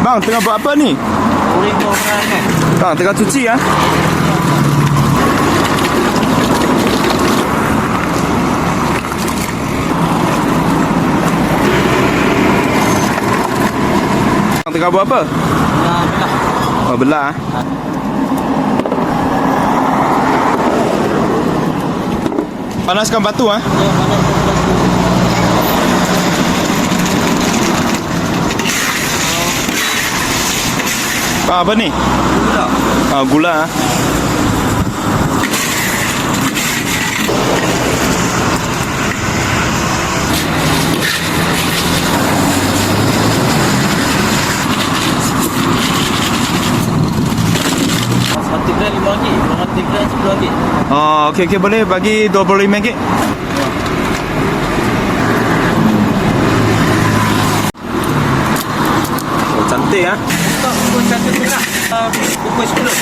Bang, tengah buat apa ni? Bang, tengah cuci ya? Bang, tengah buat apa? Belah. Oh, belah. Panaskan batu ah. Apa ni? Gula. Gula ah. Satu gram RM5, dengan 3 gram RM10. Oh, okey boleh bagi RM25. Oh, cantik ah. Untuk pukul 1 tu nak. Pukul 10.